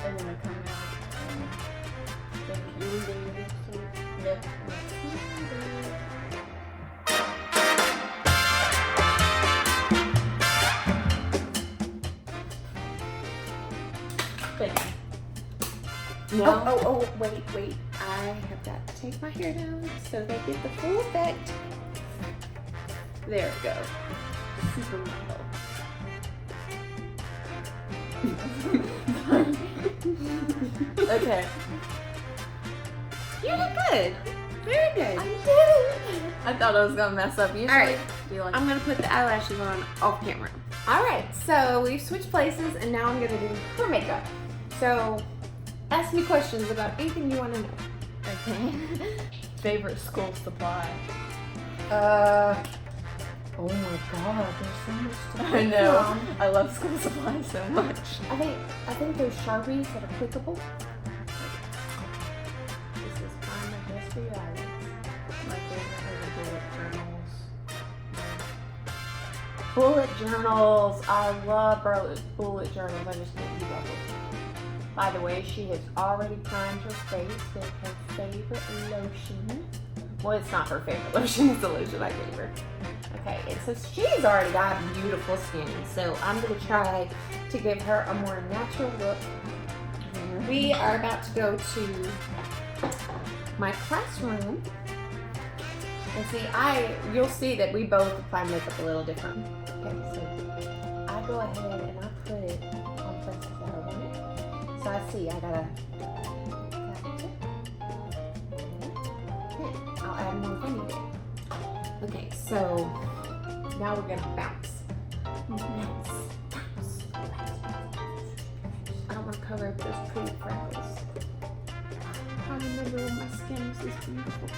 And then I come out and thank you. Yep. Thank you. Now, Oh, wait. I have got to take my hair down so they get the full effect. There it goes. Super mellow. okay. You look good. Very good. I thought I was gonna mess up. Usually, Alright. be like, I'm gonna put the eyelashes on off camera. Alright, so we've switched places and now I'm gonna do her makeup. So ask me questions about anything you want to know. okay. Favorite school supply. Oh my god, there's so much stuff. I know. I love school supplies so much. I think there's Sharpies that are clickable. This is fine and best for your eyelids. My favorite are the bullet journals. Bullet journals. I love bullet journals. I just can't keep up with them. By the way, she has already primed her face with her favorite lotion. Well, it's not her favorite lotion, it's the lotion I gave her. Okay, and so she's already got beautiful skin, so I'm going to try to give her a more natural look. We are about to go to my classroom. And see, you'll see that we both apply makeup a little different. Okay, so I go ahead and I put it on places that I want it. So I see I gotta I'll add more if I need it. Okay, so now we're gonna bounce. Bounce. I don't want to cover up those pretty freckles. I remember when my skin was this beautiful.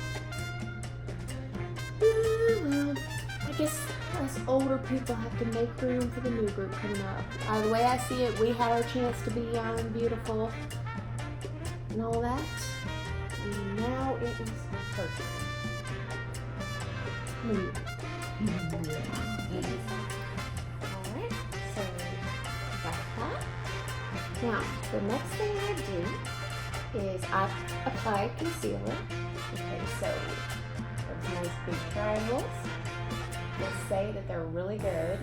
Well, I guess us older people have to make room for the new group coming up. The way I see it, we had our chance to be young and beautiful and all that. And now it is perfect. Alright, so got that. Now, the next thing I do is I apply concealer. Okay, so those nice big triangles. They say that they're really good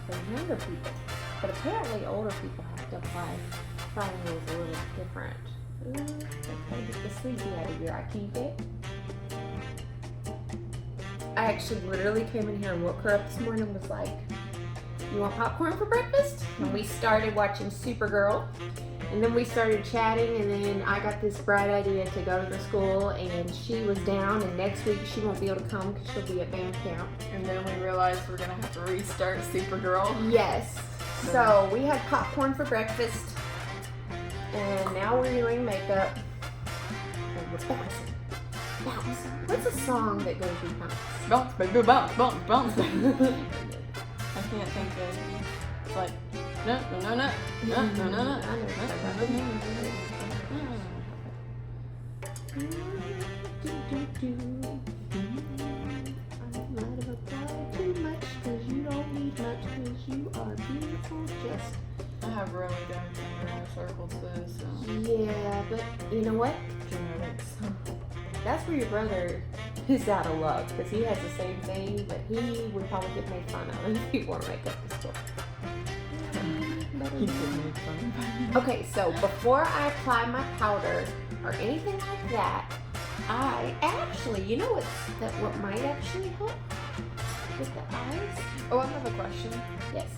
for younger people, but apparently older people have to apply triangles a little different. Ooh, okay, get the sleepy out of here. I keep it. I actually literally came in here and woke her up this morning and was like, "You want popcorn for breakfast?" And we started watching Supergirl. And then we started chatting, and then I got this bright idea to go to the school, and she was down, and next week she won't be able to come because she'll be at band camp. And then we realized we're gonna have to restart Supergirl. Yes. So we had popcorn for breakfast, and now we're doing makeup. bounce. Bounce. What's a song that goes with bounce? Bounce, baby, bounce, bounce, bounce. I can't think of. It's like no. I have really dark finger circles too, so Yeah, but you know what? genetics. That's where your brother is out of luck because he has the same thing, but he would probably get made fun of if he wore makeup to school. He could make fun. Okay, so before I apply my powder or anything like that, I actually, you know what might actually help with the eyes? Oh, I have a question. Yes.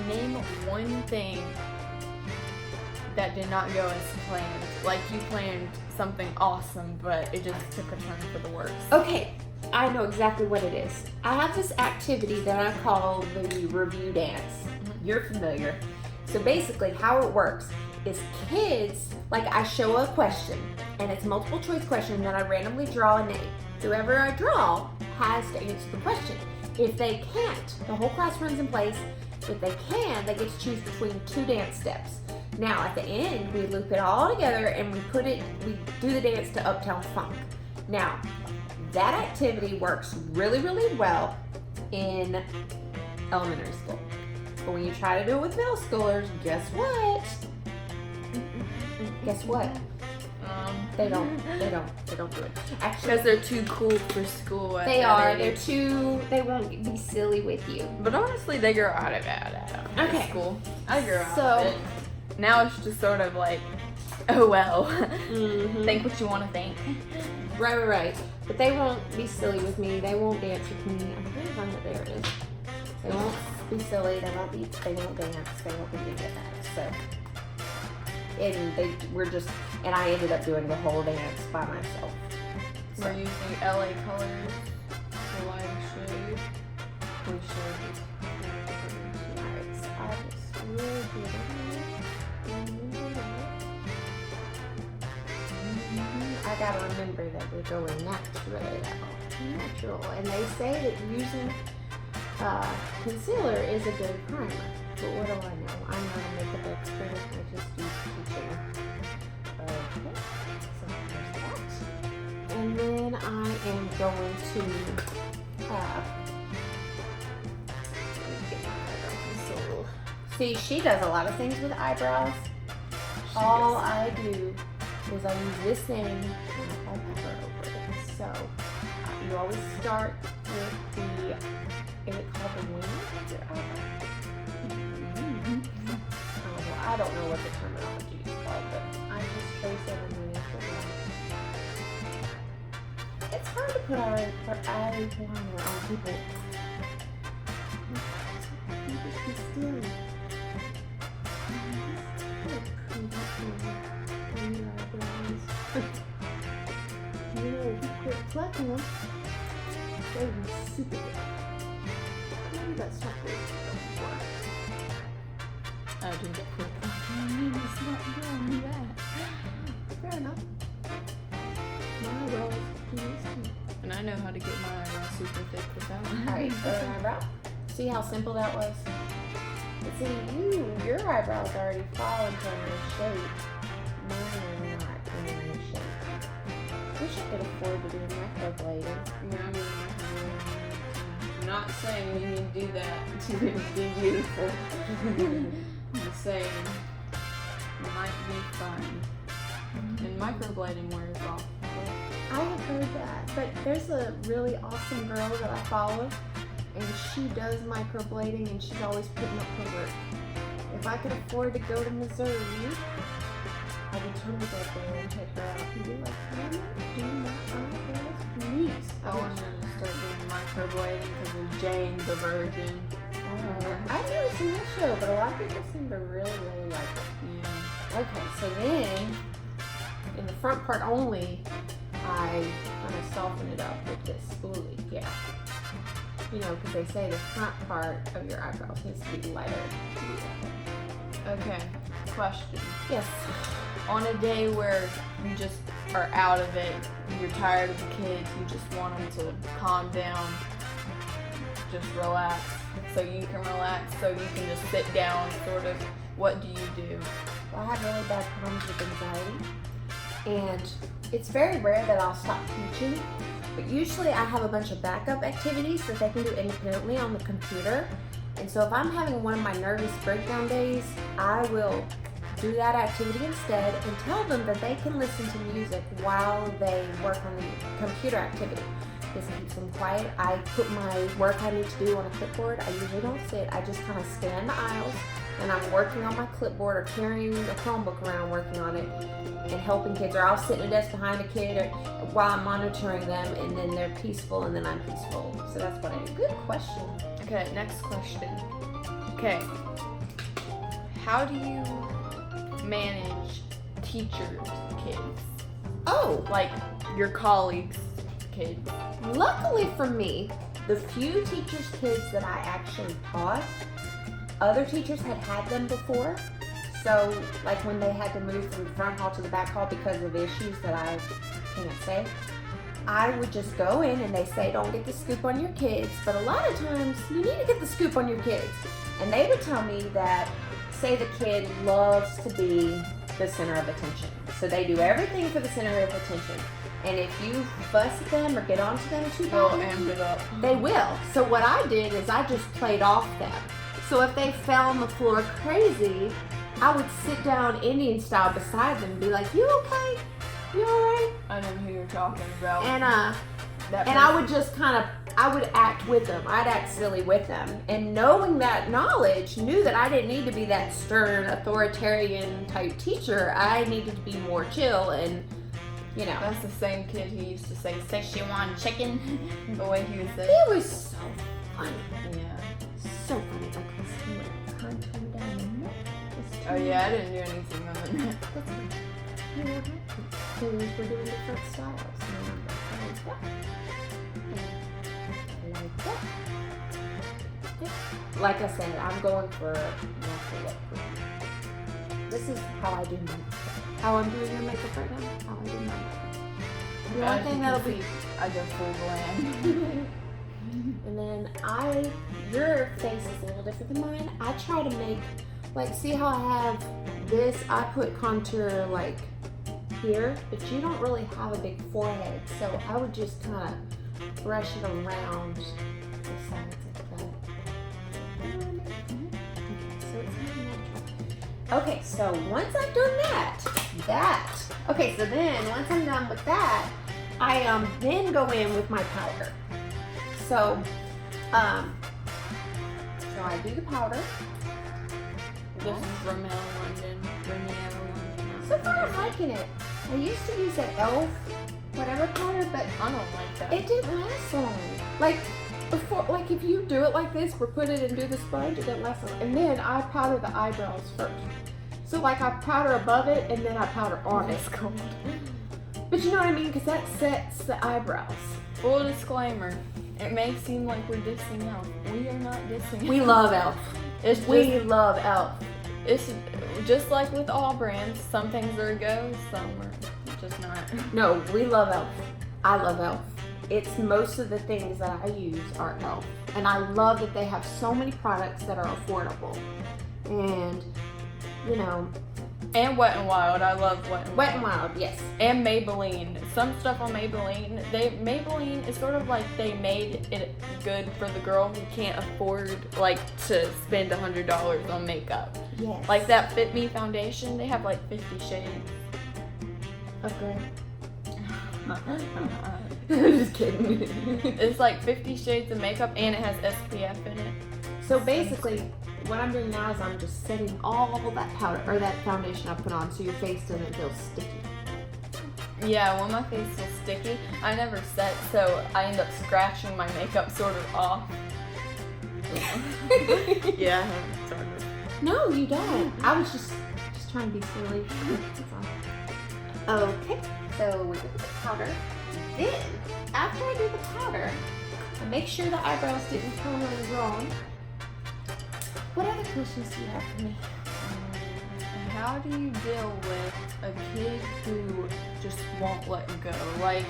Name one thing that did not go as planned. Like you planned something awesome, but it just took a turn for the worse. Okay, I know exactly what it is. I have this activity that I call the review dance. You're familiar. So basically how it works is kids, like I show a question and it's a multiple choice question that I randomly draw a name. Whoever I draw has to answer the question. If they can't, the whole class runs in place. If they can, they get to choose between 2 dance steps. Now at the end, we loop it all together and we do the dance to Uptown Funk. Now, that activity works really, really well in elementary school. But when you try to do it with middle schoolers, guess what? Guess what? They don't do it. Actually, Because they're too cool for school. they are. They won't be silly with you. But honestly, they grow out of it at Okay. school. I grew out So- of it. Now it's just sort of like, oh well. Mm-hmm. Think what you want to think. Right. But they won't be silly with me. They won't dance with me. I'm trying to find it. There it is. They won't be silly. They won't dance. They won't do any of that. So, and I ended up doing the whole dance by myself. We're using LA colors for light shade. We should. Alright, so I just really get it. I gotta remember that we're going natural. And they say that using concealer is a good primer. But what do I know? I'm not a makeup expert. I just use teaching. Okay, so there's that. And then I am going to get my eyebrow concealer. See, she does a lot of things with eyebrows. All I do is I use this thing and I apply powder over it. So you always start with is it called the wing of your eyebrow? I don't know what the terminology is called, but I just trace it on my natural brow. It's hard to put eyeliner on people. You just be still. You know, if you quit plucking them, they would be super good. Maybe that's not good anymore. I didn't get quick. It's not doing that. Fair enough. My eyebrows do this too. And I know how to get my eyebrows super thick without. Alright, other eyebrow. See how simple that was? But see, your eyebrows already fall into a nice shape. Mine are not in a nice shape. Wish I could afford to do microblading. I'm not saying you need to do that to be beautiful. I'm just saying it might be fun. And microblading wears off. I have heard that, but there's a really awesome girl that I follow, and she does microblading, and she's always putting up her work. If I could afford to go to Missouri, I would totally go there and check her out and be like, "Can you do my eyebrows, please?" I want to start doing microblading because of Jane the Virgin. I've never seen that show, but a lot of people seem to really, really like it. Yeah. Okay, so then, in the front part only, I kind of soften it up with this spoolie, yeah. You know, because they say the front part of your eyebrows needs to be lighter. Okay. Question. Yes. On a day where you just are out of it, you're tired of the kids, you just want them to calm down, just relax, so you can relax, so you can just sit down, sort of, what do you do? I have really bad problems with anxiety, and it's very rare that I'll stop teaching, but usually I have a bunch of backup activities that they can do independently on the computer. And so if I'm having one of my nervous breakdown days, I will do that activity instead and tell them that they can listen to music while they work on the computer activity. This keeps them quiet. I put my work I need to do on a clipboard. I usually don't sit. I just kind of stand in the aisles and I'm working on my clipboard or carrying a Chromebook around working on it and helping kids. Or I'll sit in a desk behind a kid or while I'm monitoring them, and then they're peaceful and then I'm peaceful. So that's what I do. Good question. Okay, next question. Okay, how do you manage teachers' kids? Oh, Like your colleagues' kids? luckily for me, the few teachers' kids that I actually taught, other teachers had them before. So, like when they had to move from the front hall to the back hall because of issues that I can't say, I would just go in and they say, don't get the scoop on your kids, but a lot of times you need to get the scoop on your kids. And they would tell me that, say the kid loves to be the center of attention. So they do everything for the center of attention. And if you fuss at them or get onto them too They'll bad, amp it up. they will. So what I did is I just played off them. So if they fell on the floor crazy, I would sit down Indian style beside them and be like, you okay? You alright? I know who you're talking about. And That I would just I would act with them. I'd act silly with them. And knowing that knowledge, knew that I didn't need to be that stern, authoritarian type teacher. I needed to be more chill and, you know. That's the same kid who used to say Szechuan chicken. The way he was saying. It was so funny. Yeah. So funny because he would contour down the neck. Oh yeah, I didn't do anything other than that. You know, because we're doing different styles. Like that. Like I said, I'm going for natural look. This is how I do mine. How I'm doing your makeup right now. How I do mine. The only As thing you that'll can be. see, I go full glam. And then your face is a little different than mine. I try to make, like, see how I have this? I put contour like here, but you don't really have a big forehead, so I would just kind of brush it around the sides like that. So it's not natural. Okay, so once I've done that. Okay, so then once I'm done with that, I then go in with my powder. So I do the powder. This is Rimmel London. So far I'm liking it. I used to use that e.l.f. whatever powder, but I don't like that. it didn't last long. Like before, like if you do it like this, or put it and do the sponge, it didn't last long. And then I powder the eyebrows first. So like I powder above it and then I powder on it. cold. But you know what I mean? Because that sets the eyebrows. Full disclaimer. It may seem like we're dissing e.l.f. We are not dissing We e.l.f. love e.l.f. It's just, We love e.l.f. it's just like with all brands. Some things are a go, some are just not. No, we love e.l.f. I love e.l.f. It's most of the things that I use are e.l.f. And I love that they have so many products that are affordable. And, you know, And Wet n Wild. I love Wet n Wild. Wet n Wild, yes. And Maybelline. Some stuff on Maybelline, Maybelline is sort of like they made it good for the girl who can't afford like to spend $100 on makeup. Yes. Like that Fit Me foundation, they have like 50 shades. Okay. I'm just kidding. It's like 50 shades of makeup and it has SPF in it. So basically, what I'm doing now is I'm just setting all that powder or that foundation I put on so your face doesn't feel sticky. Yeah, when my face feels sticky, I never set, so I end up scratching my makeup sort of off. Yeah, sort of. No, you don't. I was just trying to be silly. That's all. Okay, so we do the powder. Then, after I do the powder, I make sure the eyebrows didn't come really wrong. What other questions do you have for me? I how do you deal with a kid who just won't let go? Like,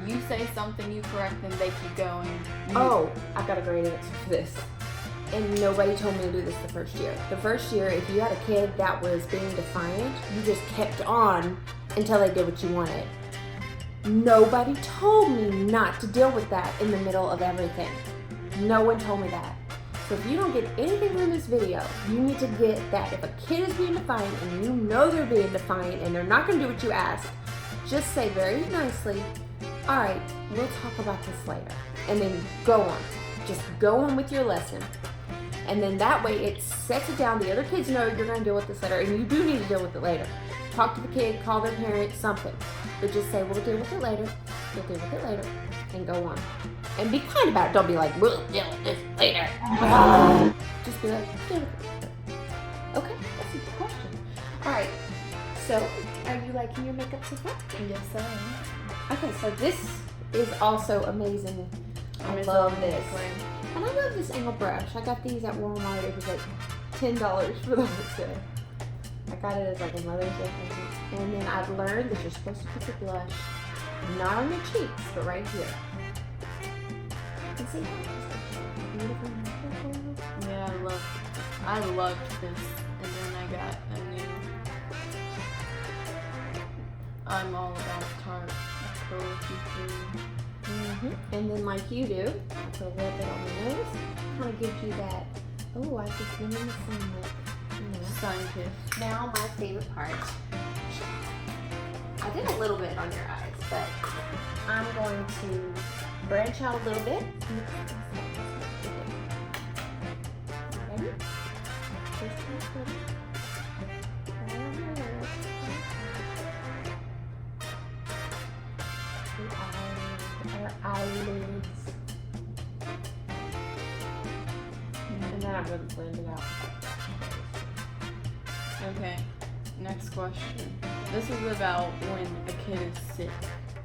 you say something, you correct them, they keep going. Oh, I got a great answer for this. And nobody told me to do this the first year. The first year, if you had a kid that was being defiant, you just kept on until they did what you wanted. Nobody told me not to deal with that in the middle of everything. No one told me that. So if you don't get anything from this video, you need to get that. If a kid is being defiant and you know they're being defiant and they're not going to do what you ask, just say very nicely, all right, we'll talk about this later. And then go on. Just go on with your lesson. And then that way it sets it down. The other kids know you're going to deal with this later, and you do need to deal with it later. Talk to the kid, call their parents, something. But just say, we'll deal with it later, we'll deal with it later, and go on. And be kind about it. Don't be like, we'll deal with this later. Just be like, deal with it later. Okay, that's a good question. All right, so are you liking your makeup so far? Yes, I am. Okay, so this is also amazing. I love this. And I love this angle brush. I got these at Walmart. It was like $10 for the whole set. I got it as like a Mother's Day present. And then I've learned that you're supposed to put the blush not on your cheeks, but right here. And see how it's beautiful. Yeah, I loved this, and then I got a new. I'm all about Tarte Cruelty Free. And then like you do, I put a little bit on the nose. Kind of gives you that, oh, I've just been in the sun look. Sun kiss. Now my favorite part. I did a little bit on your eyes, but I'm going to branch out a little bit. Ready? Just a little. Our eyelids. And then I'm going to blend it out. Okay, next question. This is about when a kid is sick.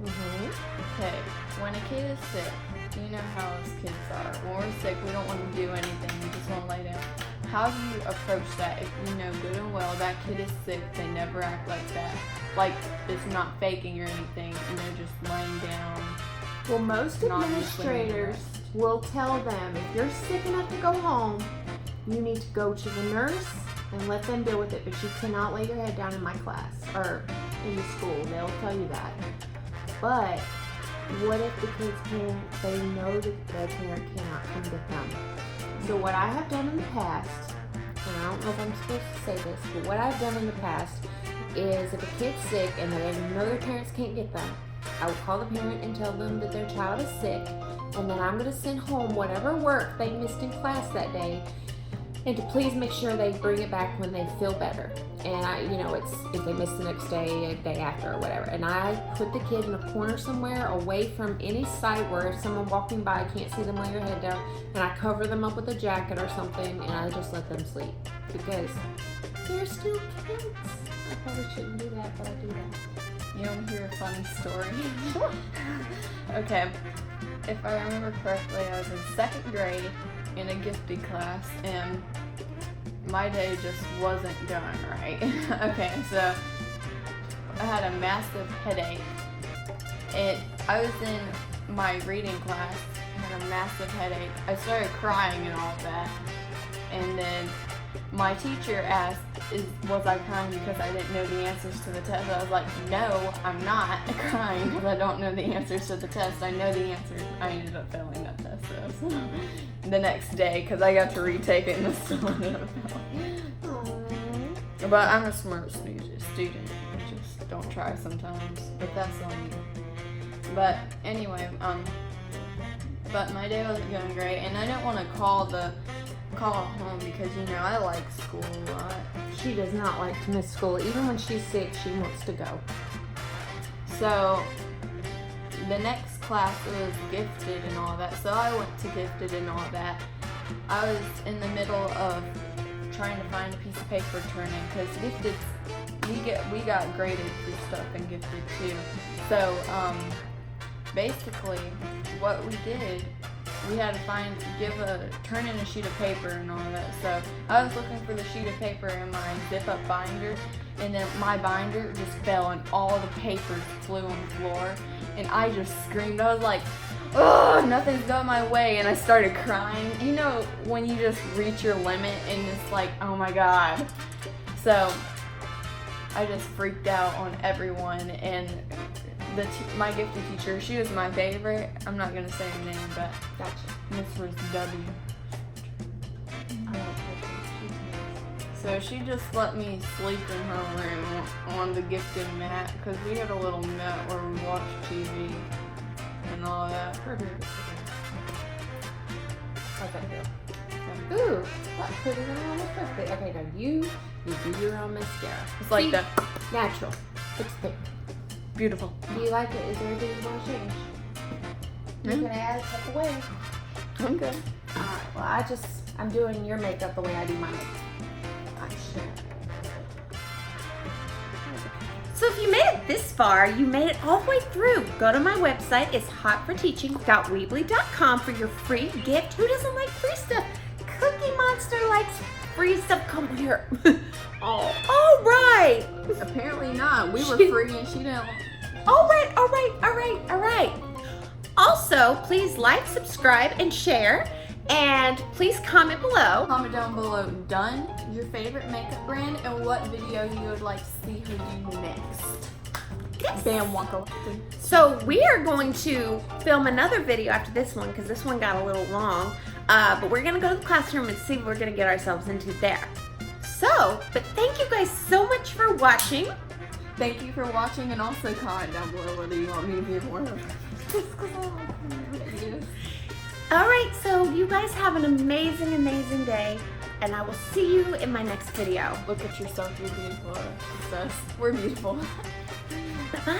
Okay, when a kid is sick, you know how us kids are. When we're sick, we don't want to do anything. We just want to lay down. How do you approach that if you know good and well that kid is sick, they never act like that? Like it's not faking or anything, and they're just laying down. Well, most Not administrators will tell them if you're sick enough to go home, you need to go to the nurse and let them deal with it, but you cannot lay your head down in my class or in the school. They'll tell you that. But what if the kid's parent, they know that their parent cannot come get them? So what I have done in the past, and I don't know if I'm supposed to say this, but what I've done in the past is if a kid's sick and they know their parents can't get them, I will call the parent and tell them that their child is sick, and then I'm going to send home whatever work they missed in class that day, and to please make sure they bring it back when they feel better. And it's if they miss the next day, a day after, or whatever. And I put the kid in a corner somewhere away from any sight where if someone walking by can't see them lay their head down, and I cover them up with a jacket or something, and I just let them sleep because they're still kids. I probably shouldn't do that, but I do that. You want to hear a funny story? Okay, if I remember correctly, I was in 2nd grade in a gifted class, and my day just wasn't going right. Okay, so I had a massive headache. I was in my reading class, had a massive headache. I started crying and all of that, and then my teacher asked, was I crying because I didn't know the answers to the test? I was like, no, I'm not crying because I don't know the answers to the test. I know the answers. I ended up failing that test though. The next day because I got to retake it and I still ended up failing. But I'm a smart student. I just don't try sometimes. But that's on me. But anyway, but my day wasn't going great, and I didn't want to call home because I like school a lot. She does not like to miss school. Even when she's sick, she wants to go. So the next class was gifted and all that. So I went to gifted and all that. I was in the middle of trying to find a piece of paper to turn in because gifted, we got graded for stuff in gifted too. So basically what we did we had to turn in a sheet of paper and all that. So I was looking for the sheet of paper in my zip up binder, and then my binder just fell and all the papers flew on the floor, and I just screamed. I was like, oh, nothing's going my way, and I started crying. You know when you just reach your limit and it's like, oh my God. So I just freaked out on everyone, and my gifted teacher, she was my favorite. I'm not gonna say her name, but Gotcha. Miss W. So she just let me sleep in her room on the gifted mat, because we had a little mat where we watched TV and all that. How's that feel? Ooh, that's pretty almost perfect. Okay, now you do your own mascara. It's like See? that. Natural. It's thick. Beautiful. Do you like it? Is there anything you want to change? You can add, take away. I'm good. Alright, well I'm doing your makeup the way I do my makeup. I'm sure. So if you made it this far, you made it all the way through. Go to my website, it's hotforteaching.weebly.com for your free gift. Who doesn't like free stuff? Cookie Monster likes free stuff. Come here. Oh, all right. Apparently not. We were free and she didn't. All right. Also, please like, subscribe, and share. And please comment below. Comment down below, done, your favorite makeup brand, and what video you would like to see her do next. Yes. Bam, Wonka. So we are going to film another video after this one because this one got a little long. But we're going to go to the classroom and see what we're going to get ourselves into there. So, but thank you guys so much for watching. Thank you for watching, and also comment down below whether you want me to be more of videos. Alright, so you guys have an amazing, amazing day. And I will see you in my next video. Look at yourself, you're beautiful. We're beautiful. Bye-bye.